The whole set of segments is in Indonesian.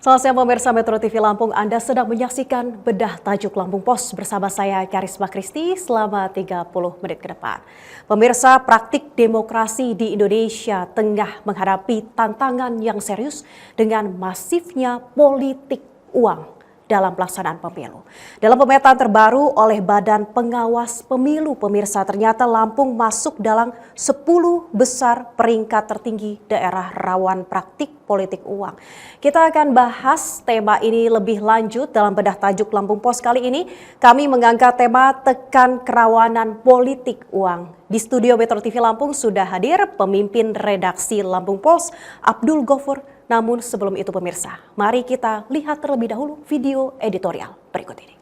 Selamat siang pemirsa Metro TV Lampung, Anda sedang menyaksikan Bedah Tajuk Lampung Pos bersama saya Karisma Kristi selama 30 menit ke depan. Pemirsa, praktik demokrasi di Indonesia tengah menghadapi tantangan yang serius dengan masifnya politik uang dalam pelaksanaan pemilu. Dalam pemetaan terbaru oleh Badan Pengawas Pemilu, pemirsa, ternyata Lampung masuk dalam 10 besar peringkat tertinggi daerah rawan praktik politik uang. Kita akan bahas tema ini lebih lanjut dalam Bedah Tajuk Lampung Pos kali ini. Kami mengangkat tema tekan kerawanan politik uang. Di studio Metro TV Lampung sudah hadir pemimpin redaksi Lampung Pos, Abdul Gofur. Namun sebelum itu pemirsa, mari kita lihat terlebih dahulu video editorial berikut ini.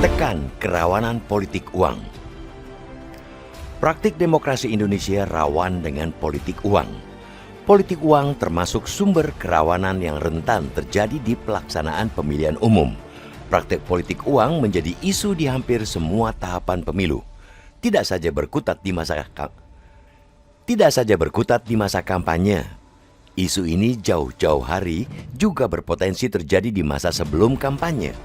Tekan kerawanan politik uang. Praktik demokrasi Indonesia rawan dengan politik uang. Politik uang termasuk sumber kerawanan yang rentan terjadi di pelaksanaan pemilihan umum. Praktik politik uang menjadi isu di hampir semua tahapan pemilu. Tidak saja berkutat di masa kampanye. Isu ini jauh-jauh hari juga berpotensi terjadi di masa sebelum kampanye.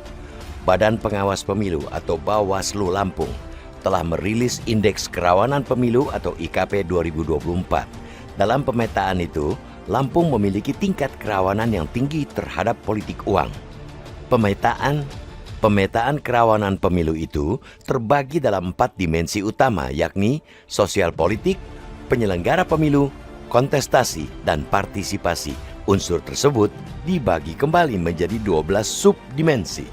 Badan Pengawas Pemilu atau Bawaslu Lampung telah merilis Indeks Kerawanan Pemilu atau IKP 2024. Dalam pemetaan itu, Lampung memiliki tingkat kerawanan yang tinggi terhadap politik uang. Pemetaan kerawanan pemilu itu terbagi dalam 4 dimensi utama, yakni sosial politik, penyelenggara pemilu, kontestasi, dan partisipasi. Unsur tersebut dibagi kembali menjadi 12 subdimensi.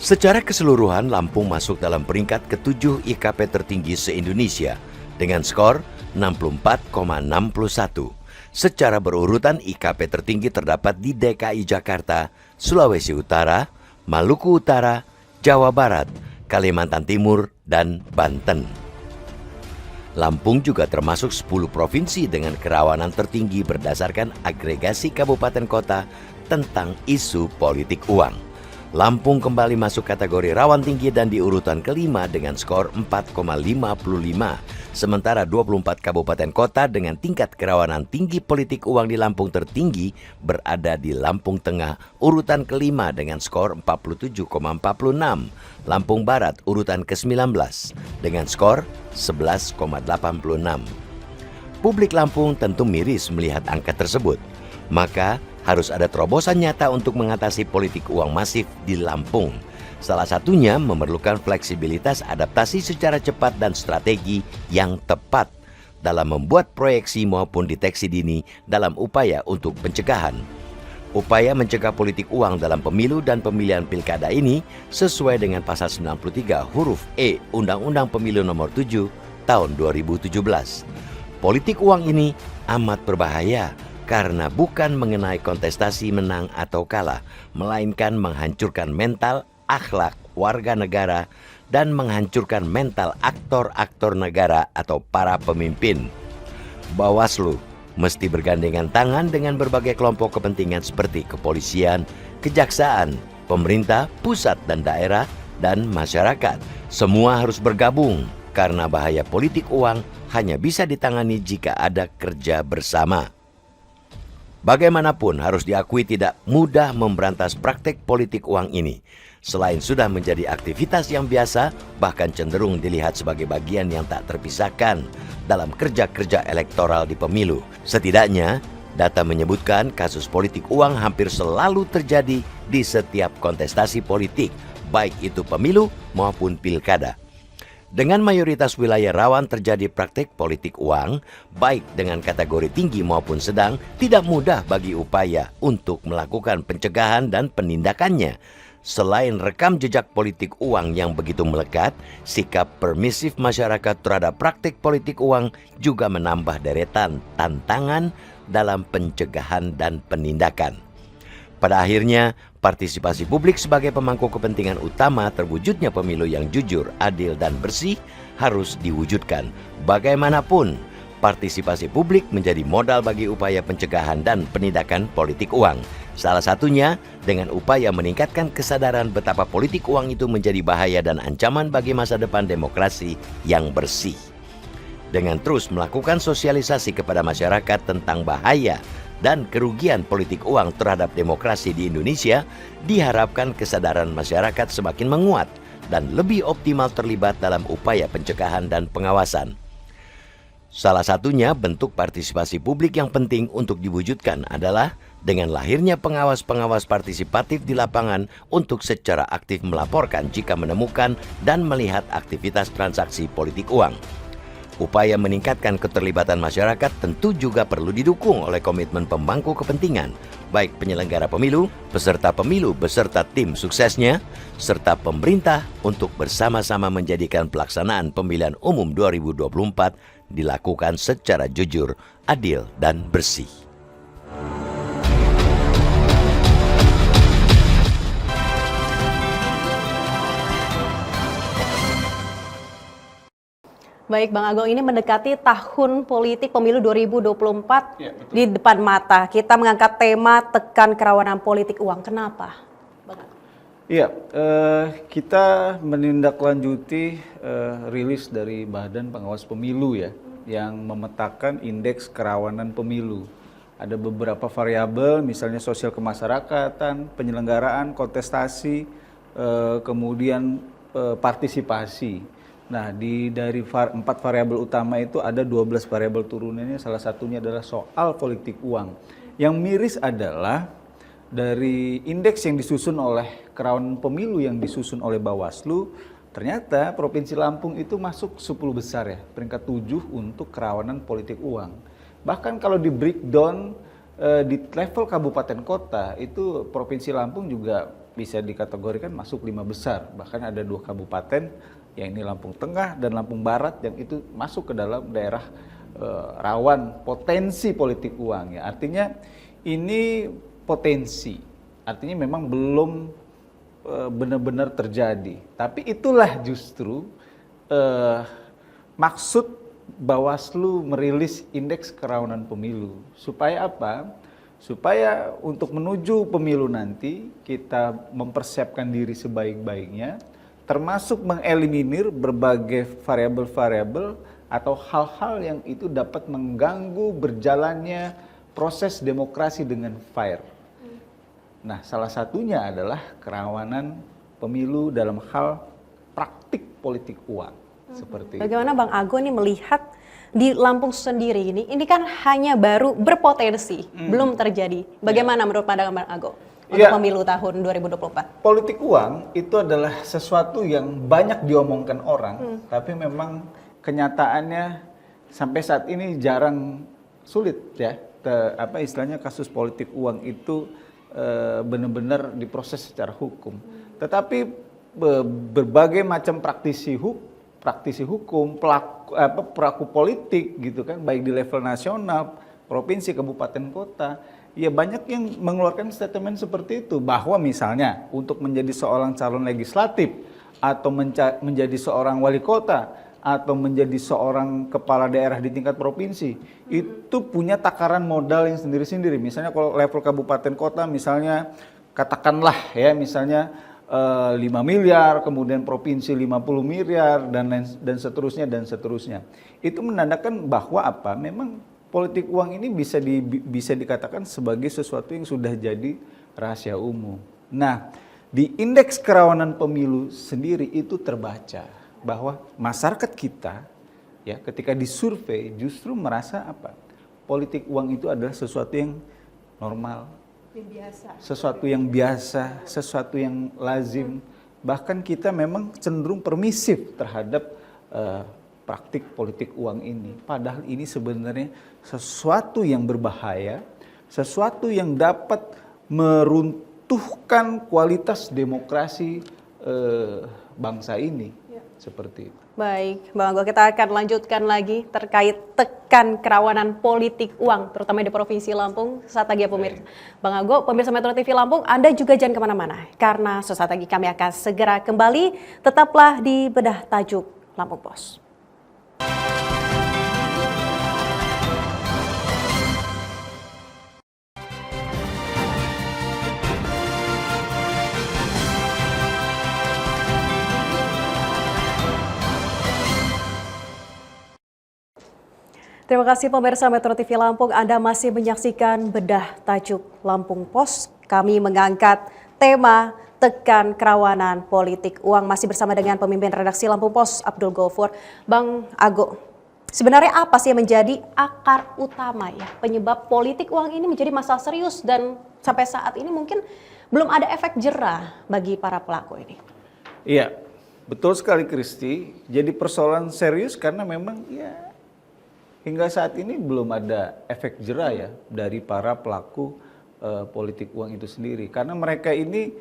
Secara keseluruhan, Lampung masuk dalam peringkat ke-7 IKP tertinggi se-Indonesia dengan skor 64,61. Secara berurutan, IKP tertinggi terdapat di DKI Jakarta, Sulawesi Utara, Maluku Utara, Jawa Barat, Kalimantan Timur, dan Banten. Lampung juga termasuk 10 provinsi dengan kerawanan tertinggi berdasarkan agregasi kabupaten kota tentang isu politik uang. Lampung kembali masuk kategori rawan tinggi dan di urutan kelima dengan skor 4,55. Sementara 24 kabupaten kota dengan tingkat kerawanan tinggi politik uang di Lampung tertinggi berada di Lampung Tengah urutan kelima dengan skor 47,46. Lampung Barat urutan ke-19 dengan skor 11,86. Publik Lampung tentu miris melihat angka tersebut. Maka harus ada terobosan nyata untuk mengatasi politik uang masif di Lampung. Salah satunya memerlukan fleksibilitas adaptasi secara cepat dan strategi yang tepat dalam membuat proyeksi maupun deteksi dini dalam upaya untuk pencegahan. Upaya mencegah politik uang dalam pemilu dan pemilihan pilkada ini sesuai dengan pasal 93 huruf E Undang-Undang Pemilu Nomor 7 tahun 2017. Politik uang ini amat berbahaya karena bukan mengenai kontestasi menang atau kalah, melainkan menghancurkan mental, akhlak warga negara, dan menghancurkan mental aktor-aktor negara atau para pemimpin. Bawaslu mesti bergandengan tangan dengan berbagai kelompok kepentingan seperti kepolisian, kejaksaan, pemerintah, pusat dan daerah, dan masyarakat. Semua harus bergabung karena bahaya politik uang hanya bisa ditangani jika ada kerja bersama. Bagaimanapun harus diakui tidak mudah memberantas praktek politik uang ini. Selain sudah menjadi aktivitas yang biasa, bahkan cenderung dilihat sebagai bagian yang tak terpisahkan dalam kerja-kerja elektoral di pemilu. Setidaknya, data menyebutkan kasus politik uang hampir selalu terjadi di setiap kontestasi politik, baik itu pemilu maupun pilkada. Dengan mayoritas wilayah rawan terjadi praktik politik uang, baik dengan kategori tinggi maupun sedang, tidak mudah bagi upaya untuk melakukan pencegahan dan penindakannya. Selain rekam jejak politik uang yang begitu melekat, sikap permisif masyarakat terhadap praktik politik uang juga menambah deretan tantangan dalam pencegahan dan penindakan. Pada akhirnya, partisipasi publik sebagai pemangku kepentingan utama terwujudnya pemilu yang jujur, adil, dan bersih harus diwujudkan. Bagaimanapun, partisipasi publik menjadi modal bagi upaya pencegahan dan penindakan politik uang. Salah satunya dengan upaya meningkatkan kesadaran betapa politik uang itu menjadi bahaya dan ancaman bagi masa depan demokrasi yang bersih. Dengan terus melakukan sosialisasi kepada masyarakat tentang bahaya dan kerugian politik uang terhadap demokrasi di Indonesia, diharapkan kesadaran masyarakat semakin menguat dan lebih optimal terlibat dalam upaya pencegahan dan pengawasan. Salah satunya bentuk partisipasi publik yang penting untuk diwujudkan adalah dengan lahirnya pengawas-pengawas partisipatif di lapangan untuk secara aktif melaporkan jika menemukan dan melihat aktivitas transaksi politik uang. Upaya meningkatkan keterlibatan masyarakat tentu juga perlu didukung oleh komitmen pemangku kepentingan, baik penyelenggara pemilu, peserta pemilu beserta tim suksesnya, serta pemerintah untuk bersama-sama menjadikan pelaksanaan pemilihan umum 2024 dilakukan secara jujur, adil, dan bersih. Baik, Bang Agung, ini mendekati tahun politik pemilu 2024 Ya, betul. di depan mata. Kita mengangkat tema tekan kerawanan politik uang. Kenapa, Bang Agung? Iya, kita menindaklanjuti rilis dari Badan Pengawas Pemilu ya, yang memetakan indeks kerawanan pemilu. Ada beberapa variabel, misalnya sosial kemasyarakatan, penyelenggaraan, kontestasi, kemudian partisipasi. Nah, dari 4 variabel utama itu ada 12 variabel turunannya, salah satunya adalah soal politik uang. Yang miris adalah dari indeks yang disusun oleh kerawanan pemilu yang disusun oleh Bawaslu, ternyata Provinsi Lampung itu masuk 10 besar ya, peringkat 7 untuk kerawanan politik uang. Bahkan kalau di breakdown di level kabupaten kota, itu Provinsi Lampung juga bisa dikategorikan masuk 5 besar. Bahkan ada 2 kabupaten, yaitu Lampung Tengah dan Lampung Barat, yang itu masuk ke dalam daerah rawan potensi politik uang ya. Artinya ini potensi, artinya memang belum benar-benar terjadi. Tapi itulah justru maksud Bawaslu merilis indeks kerawanan pemilu. Supaya apa? Supaya untuk menuju pemilu nanti kita mempersiapkan diri sebaik-baiknya, termasuk mengeliminir berbagai variabel-variabel atau hal-hal yang itu dapat mengganggu berjalannya proses demokrasi dengan fair. Nah, salah satunya adalah kerawanan pemilu dalam hal praktik politik uang. Seperti Bagaimana Bang Agung ini melihat di Lampung sendiri ini kan hanya baru berpotensi, belum terjadi. Bagaimana menurut pandangan Bang Agung untuk pemilu tahun 2024? Politik uang itu adalah sesuatu yang banyak diomongkan orang, tapi memang kenyataannya sampai saat ini jarang, sulit ya. Istilahnya kasus politik uang itu benar-benar diproses secara hukum. Tetapi berbagai macam praktisi hukum, pelaku politik gitu kan, baik di level nasional, provinsi, kabupaten, kota, ya banyak yang mengeluarkan statement seperti itu, bahwa misalnya untuk menjadi seorang calon legislatif atau menjadi seorang wali kota atau menjadi seorang kepala daerah di tingkat provinsi, itu punya takaran modal yang sendiri-sendiri. Misalnya kalau level kabupaten kota, misalnya katakanlah ya, misalnya 5 miliar, kemudian provinsi 50 miliar, dan seterusnya. Itu menandakan bahwa apa? Memang politik uang ini bisa dikatakan sebagai sesuatu yang sudah jadi rahasia umum. Nah, di indeks kerawanan pemilu sendiri itu terbaca bahwa masyarakat kita ya ketika disurvei justru merasa apa? Politik uang itu adalah sesuatu yang normal, sesuatu yang biasa, sesuatu yang lazim. Bahkan kita memang cenderung permisif terhadap praktik politik uang ini. Padahal ini sebenarnya sesuatu yang berbahaya, sesuatu yang dapat meruntuhkan kualitas demokrasi bangsa ini. Seperti itu. Baik, Bang Agung, kita akan lanjutkan lagi terkait tekan kerawanan politik uang, terutama di Provinsi Lampung. Sesaat lagi ya pemirsa. Bang Agung, pemirsa Metro TV Lampung, Anda juga jangan kemana-mana, karena sesaat lagi kami akan segera kembali. Tetaplah di Bedah Tajuk Lampung Pos. Terima kasih pemirsa Metro TV Lampung, Anda masih menyaksikan Bedah Tajuk Lampung Pos. Kami mengangkat tema tekan kerawanan politik uang, masih bersama dengan pemimpin redaksi Lampung Pos, Abdul Gofur. Bang Ago, sebenarnya apa sih yang menjadi akar utama ya penyebab politik uang ini menjadi masalah serius dan sampai saat ini mungkin belum ada efek jera bagi para pelaku ini? Iya, betul sekali Kristi. Jadi persoalan serius karena memang ya hingga saat ini belum ada efek jera ya dari para pelaku politik uang itu sendiri. Karena mereka ini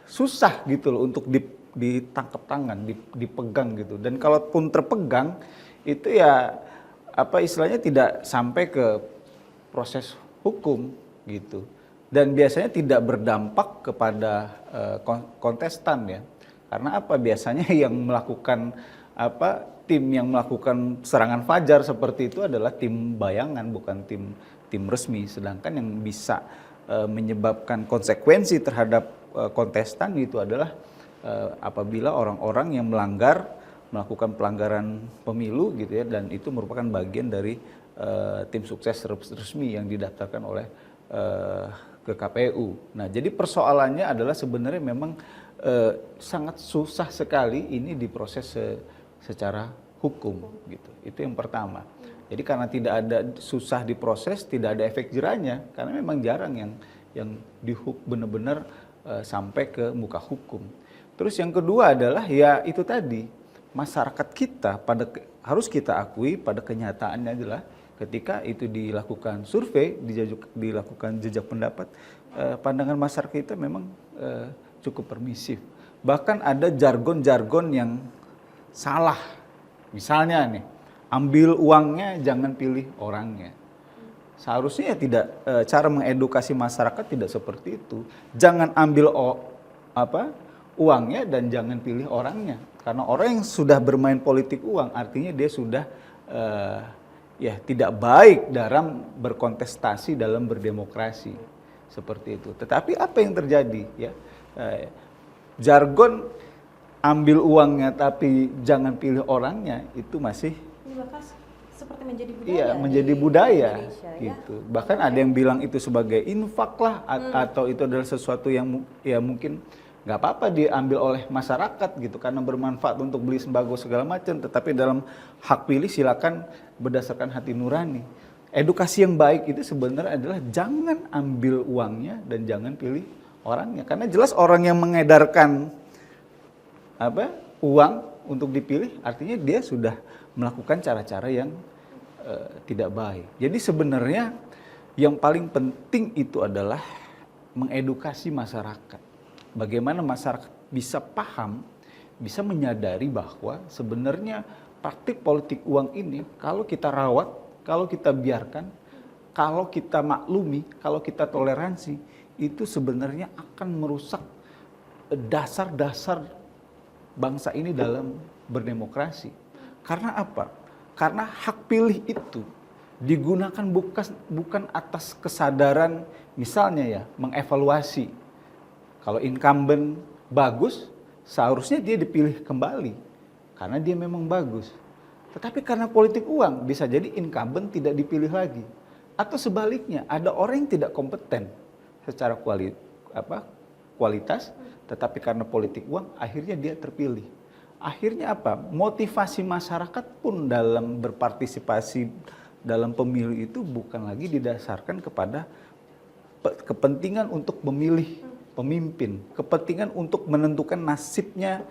susah gitu loh untuk ditangkap tangan, dipegang gitu. Dan kalaupun terpegang itu ya apa istilahnya tidak sampai ke proses hukum gitu. Dan biasanya tidak berdampak kepada kontestan ya. Karena apa? Biasanya yang melakukan tim yang melakukan serangan fajar seperti itu adalah tim bayangan, bukan tim resmi. Sedangkan yang bisa menyebabkan konsekuensi terhadap kontestan itu adalah apabila orang-orang yang melakukan pelanggaran pemilu gitu ya, dan itu merupakan bagian dari tim sukses resmi yang didaftarkan oleh ke KPU. Nah, jadi persoalannya adalah sebenarnya memang sangat susah sekali ini diproses secara hukum gitu. Itu yang pertama. Jadi karena tidak ada susah diproses, tidak ada efek jerahnya, karena memang jarang yang benar-benar sampai ke muka hukum. Terus yang kedua adalah ya itu tadi, masyarakat kita harus kita akui pada kenyataannya adalah ketika itu dilakukan survei, dilakukan jejak pendapat, pandangan masyarakat kita memang cukup permisif. Bahkan ada jargon-jargon yang salah. Misalnya nih, ambil uangnya jangan pilih orangnya. Seharusnya ya tidak, cara mengedukasi masyarakat tidak seperti itu. Jangan ambil uangnya dan jangan pilih orangnya. Karena orang yang sudah bermain politik uang artinya dia sudah ya tidak baik dalam berkontestasi, dalam berdemokrasi seperti itu. Tetapi apa yang terjadi ya? Jargon ambil uangnya tapi jangan pilih orangnya itu masih seperti menjadi budaya. Iya, menjadi budaya Ya? gitu. Bahkan ada yang bilang itu sebagai infak lah atau itu adalah sesuatu yang ya mungkin nggak apa-apa diambil oleh masyarakat gitu karena bermanfaat untuk beli sembako segala macam, tetapi dalam hak pilih silakan berdasarkan hati nurani. Edukasi yang baik itu sebenarnya adalah jangan ambil uangnya dan jangan pilih orangnya, karena jelas orang yang mengedarkan uang untuk dipilih artinya dia sudah melakukan cara-cara yang tidak baik. Jadi sebenarnya yang paling penting itu adalah mengedukasi masyarakat. Bagaimana masyarakat bisa paham, bisa menyadari bahwa sebenarnya praktik politik uang ini kalau kita rawat, kalau kita biarkan, kalau kita maklumi, kalau kita toleransi, itu sebenarnya akan merusak dasar-dasar bangsa ini dalam berdemokrasi. Karena apa? Karena hak pilih itu digunakan bukan atas kesadaran misalnya ya mengevaluasi. Kalau incumbent bagus, seharusnya dia dipilih kembali karena dia memang bagus. Tetapi karena politik uang bisa jadi incumbent tidak dipilih lagi. Atau sebaliknya, ada orang yang tidak kompeten secara kualitas, tetapi karena politik uang akhirnya dia terpilih. Akhirnya apa? Motivasi masyarakat pun dalam berpartisipasi dalam pemilu itu bukan lagi didasarkan kepada kepentingan untuk memilih pemimpin, kepentingan untuk menentukan nasibnya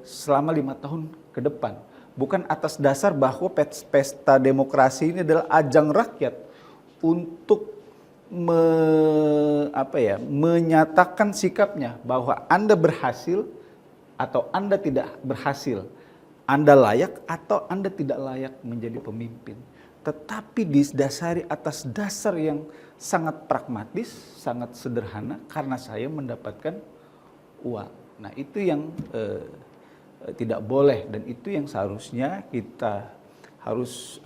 selama 5 tahun ke depan. Bukan atas dasar bahwa pesta demokrasi ini adalah ajang rakyat untuk menyatakan sikapnya bahwa Anda berhasil atau Anda tidak berhasil, Anda layak atau Anda tidak layak menjadi pemimpin. Tetapi didasari atas dasar yang sangat pragmatis, sangat sederhana, karena saya mendapatkan uang. Nah itu yang tidak boleh, dan itu yang seharusnya kita harus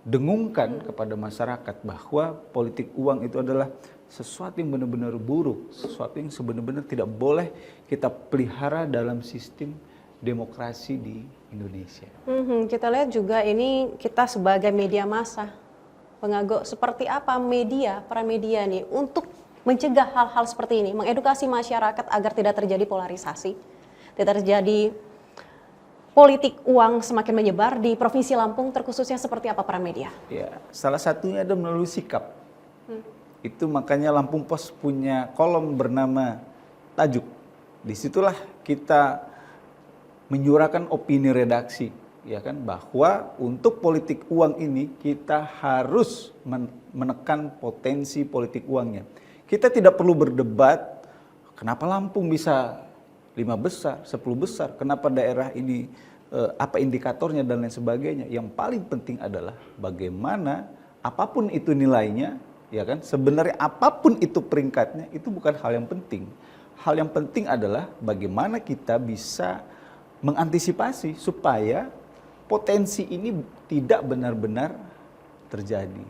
dengungkan kepada masyarakat, bahwa politik uang itu adalah sesuatu yang benar-benar buruk, sesuatu yang sebenarnya tidak boleh kita pelihara dalam sistem demokrasi di Indonesia. Kita lihat juga ini kita sebagai media massa, Bang Ago, seperti apa peran media nih untuk mencegah hal-hal seperti ini, mengedukasi masyarakat agar tidak terjadi polarisasi, tidak terjadi politik uang semakin menyebar di Provinsi Lampung, terkhususnya seperti apa peran media? Ya, salah satunya ada melalui sikap. Itu makanya Lampung Pos punya kolom bernama Tajuk. Disitulah kita menyuarakan opini redaksi, ya kan, bahwa untuk politik uang ini kita harus menekan potensi politik uangnya. Kita tidak perlu berdebat kenapa Lampung bisa 5 besar, 10 besar, kenapa daerah ini apa indikatornya dan lain sebagainya. Yang paling penting adalah bagaimana apapun itu nilainya, ya kan, sebenarnya apapun itu peringkatnya itu bukan hal yang penting. Hal yang penting adalah bagaimana kita bisa mengantisipasi supaya potensi ini tidak benar-benar terjadi.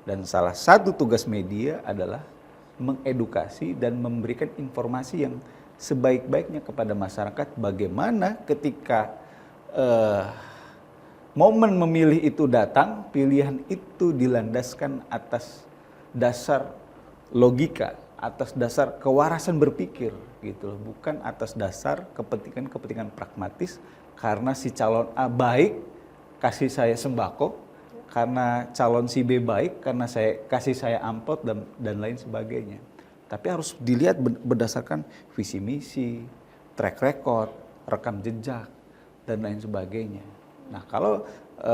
Dan salah satu tugas media adalah mengedukasi dan memberikan informasi yang sebaik-baiknya kepada masyarakat bagaimana ketika momen memilih itu datang, pilihan itu dilandaskan atas dasar logika, atas dasar kewarasan berpikir gitu loh, bukan atas dasar kepentingan-kepentingan pragmatis karena si calon A baik kasih saya sembako, karena calon si B baik karena kasih saya amplop dan lain sebagainya. Tapi harus dilihat berdasarkan visi misi, track record, rekam jejak dan lain sebagainya. Nah, kalau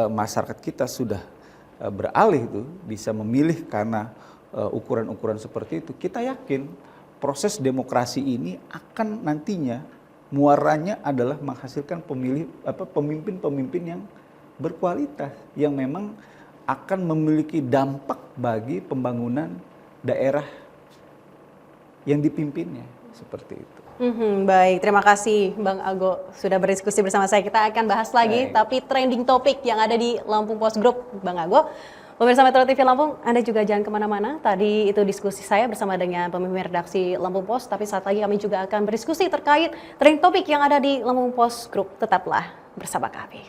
masyarakat kita sudah beralih itu bisa memilih karena ukuran-ukuran seperti itu, kita yakin proses demokrasi ini akan nantinya muaranya adalah menghasilkan pemimpin-pemimpin yang berkualitas, yang memang akan memiliki dampak bagi pembangunan daerah yang dipimpinnya, seperti itu. Baik, terima kasih Bang Ago sudah berdiskusi bersama saya. Kita akan bahas lagi, tapi trending topik yang ada di Lampung Post Group, Bang Ago. Pemirsa Metro TV Lampung, Anda juga jangan kemana-mana. Tadi itu diskusi saya bersama dengan pemimpin redaksi Lampung Post, tapi saat lagi kami juga akan berdiskusi terkait trending topik yang ada di Lampung Post Group. Tetaplah bersama kami.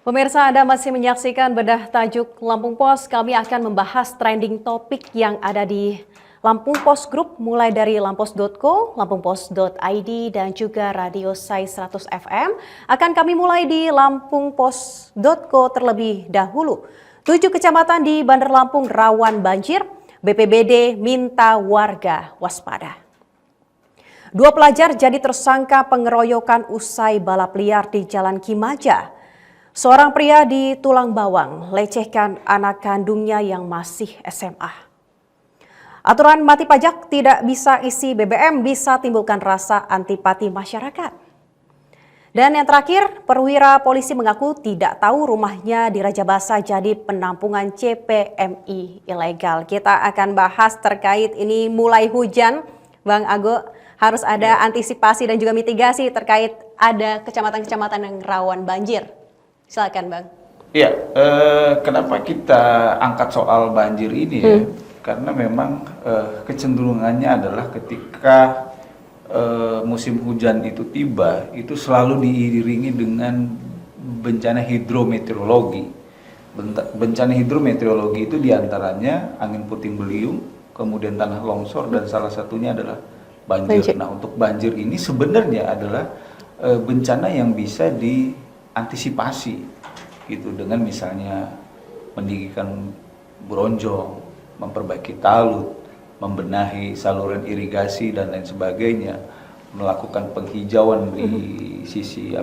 Pemirsa, Anda masih menyaksikan Bedah Tajuk Lampung Post. Kami akan membahas trending topik yang ada di Lampung Post Group, mulai dari lampos.co, lampungpost.id, dan juga Radio Sai 100 FM. Akan kami mulai di lampungpost.co terlebih dahulu. 7 kecamatan di Bandar Lampung rawan banjir, BPBD minta warga waspada. 2 pelajar jadi tersangka pengeroyokan usai balap liar di Jalan Kimaja. Seorang pria di Tulang Bawang lecehkan anak kandungnya yang masih SMA. Aturan mati pajak tidak bisa isi BBM bisa timbulkan rasa antipati masyarakat. Dan yang terakhir, perwira polisi mengaku tidak tahu rumahnya di Raja Basa jadi penampungan CPMI ilegal. Kita akan bahas terkait ini mulai hujan, Bang Ago, harus ada antisipasi dan juga mitigasi terkait ada kecamatan-kecamatan yang rawan banjir. Silakan Bang. Iya, kenapa kita angkat soal banjir ini ya? Karena memang kecenderungannya adalah ketika musim hujan itu tiba, itu selalu diiringi dengan bencana hidrometeorologi. Bencana hidrometeorologi itu diantaranya angin puting beliung, kemudian tanah longsor, dan salah satunya adalah banjir. Nah, untuk banjir ini sebenarnya adalah bencana yang bisa diantisipasi gitu dengan misalnya meninggikan bronjong, memperbaiki talut, membenahi saluran irigasi dan lain sebagainya, melakukan penghijauan di sisi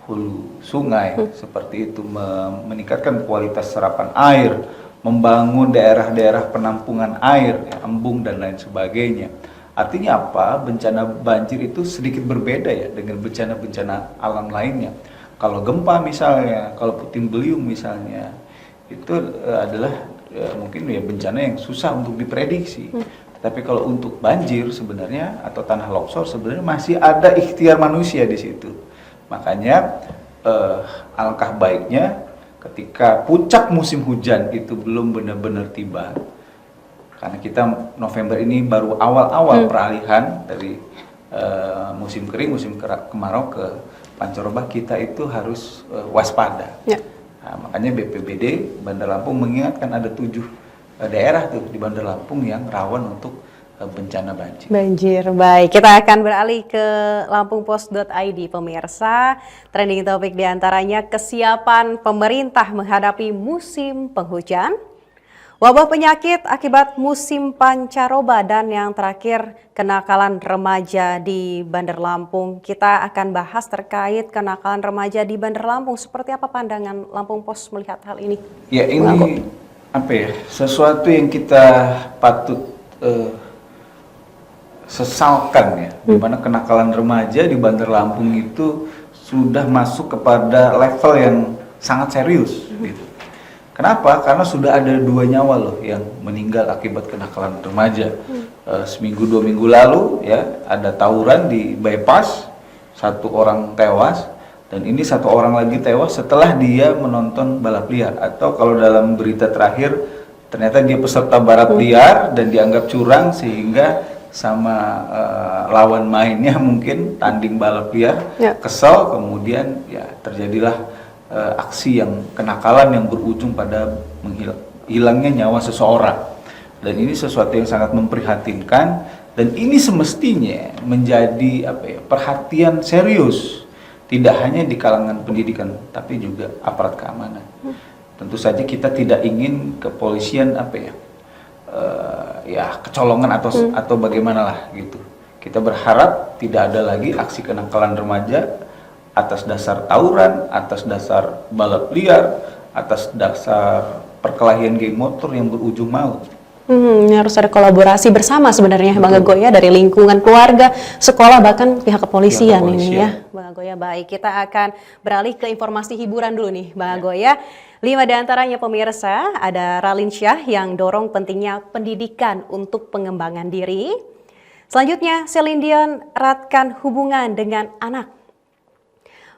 hulu sungai seperti itu, meningkatkan kualitas serapan air, membangun daerah-daerah penampungan air, embung dan lain sebagainya. Artinya apa? Bencana banjir itu sedikit berbeda ya dengan bencana-bencana alam lainnya. Kalau gempa misalnya, kalau puting beliung misalnya, itu adalah mungkin ya bencana yang susah untuk diprediksi. Tapi kalau untuk banjir sebenarnya atau tanah longsor sebenarnya masih ada ikhtiar manusia di situ. Makanya alangkah baiknya ketika puncak musim hujan itu belum benar-benar tiba, karena kita November ini baru awal-awal peralihan dari musim kering, musim kemarau ke pancaroba, kita itu harus waspada. Ya. Nah, makanya BPBD Bandar Lampung mengingatkan ada 7 daerah tuh di Bandar Lampung yang rawan untuk bencana banjir. Banjir, baik. Kita akan beralih ke lampungpost.id, pemirsa. Trending topik diantaranya kesiapan pemerintah menghadapi musim penghujan, wabah penyakit akibat musim pancaroba, dan yang terakhir kenakalan remaja di Bandar Lampung. Kita akan bahas terkait kenakalan remaja di Bandar Lampung. Seperti apa pandangan Lampung Post melihat hal ini? Ya, ini sesuatu yang kita patut sesalkan ya, di mana kenakalan remaja di Bandar Lampung itu sudah masuk kepada level yang sangat serius gitu. Kenapa? Karena sudah ada 2 nyawa loh yang meninggal akibat kenakalan remaja. Seminggu 2 minggu lalu ya ada tawuran di bypass, 1 orang tewas, dan ini 1 orang lagi tewas setelah dia menonton balap liar, atau kalau dalam berita terakhir ternyata dia peserta balap liar dan dianggap curang sehingga sama lawan mainnya mungkin tanding balap liar kesal, kemudian ya terjadilah aksi yang kenakalan yang berujung pada hilangnya nyawa seseorang. Dan ini sesuatu yang sangat memprihatinkan, dan ini semestinya menjadi perhatian serius tidak hanya di kalangan pendidikan tapi juga aparat keamanan. Tentu saja kita tidak ingin kepolisian kecolongan atau bagaimana lah gitu. Kita berharap tidak ada lagi aksi kenakalan remaja atas dasar tawuran, atas dasar balap liar, atas dasar perkelahian geng motor yang berujung maut. Harus ada kolaborasi bersama sebenarnya, Bang Agoya, dari lingkungan keluarga, sekolah, bahkan pihak kepolisian ini ya, Bang Agoya. Baik, kita akan beralih ke informasi hiburan dulu nih, Bang Agoya. 5 diantaranya pemirsa, ada Raline Shah yang dorong pentingnya pendidikan untuk pengembangan diri. Selanjutnya, Celine Dion eratkan hubungan dengan anak.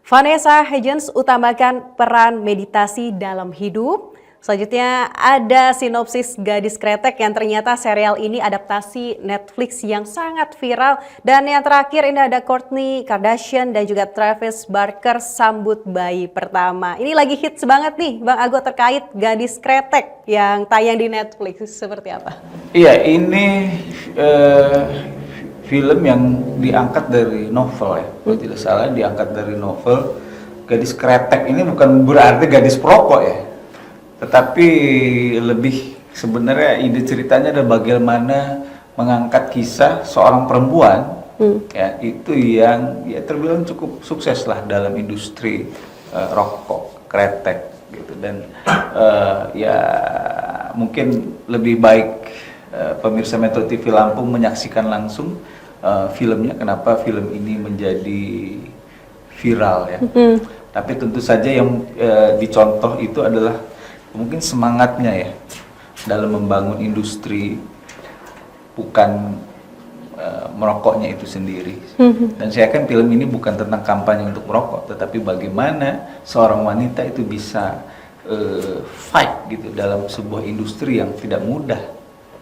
Vanessa Hudgens utamakan peran meditasi dalam hidup. Selanjutnya ada sinopsis Gadis Kretek yang ternyata serial ini adaptasi Netflix yang sangat viral. Dan yang terakhir ini ada Kourtney Kardashian dan juga Travis Barker sambut bayi pertama. Ini lagi hits banget nih Bang Ago terkait Gadis Kretek yang tayang di Netflix. Seperti apa? Iya, ini film yang diangkat dari novel ya. Kalau tidak salah diangkat dari novel. Gadis Kretek ini bukan berarti gadis perokok ya. Tetapi lebih sebenarnya ide ceritanya adalah bagaimana mengangkat kisah seorang perempuan ya itu yang ya terbilang cukup sukses lah dalam industri rokok kretek gitu. Dan ya mungkin lebih baik pemirsa Metro TV Lampung menyaksikan langsung filmnya, kenapa film ini menjadi viral ya. Tapi tentu saja yang dicontoh itu adalah mungkin semangatnya ya dalam membangun industri, bukan merokoknya itu sendiri. Dan saya yakin film ini bukan tentang kampanye untuk merokok, tetapi bagaimana seorang wanita itu bisa fight gitu dalam sebuah industri yang tidak mudah.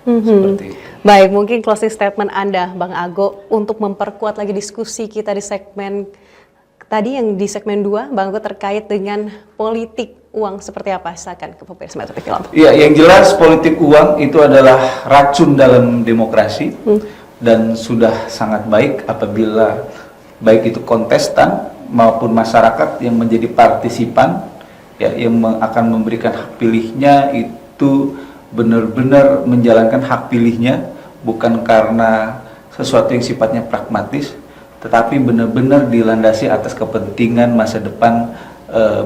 Seperti itu. Baik, mungkin closing statement Anda Bang Ago untuk memperkuat lagi diskusi kita di segmen tadi, yang di segmen 2 Bang Ago terkait dengan politik uang seperti apa, silakan ke pemirsa Metro TV Lampung. Iya, yang jelas politik uang itu adalah racun dalam demokrasi dan sudah sangat baik apabila baik itu kontestan maupun masyarakat yang menjadi partisipan ya, yang akan memberikan hak pilihnya itu benar-benar menjalankan hak pilihnya, bukan karena sesuatu yang sifatnya pragmatis, tetapi benar-benar dilandasi atas kepentingan masa depan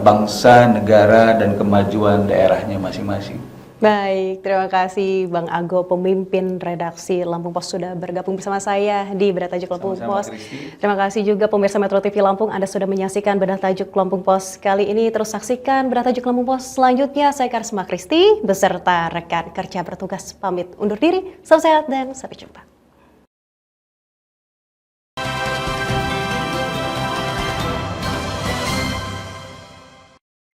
bangsa, negara, dan kemajuan daerahnya masing-masing. Baik, terima kasih Bang Ago, pemimpin redaksi Lampung Pos sudah bergabung bersama saya di Bedah Tajuk Lampung Sama-sama, Pos. Kristi. Terima kasih juga pemirsa Metro TV Lampung, Anda sudah menyaksikan Bedah Tajuk Lampung Pos kali ini. Terus saksikan Bedah Tajuk Lampung Pos selanjutnya. Saya Karisma Kristi beserta rekan kerja bertugas pamit undur diri. Salam sehat dan sampai jumpa.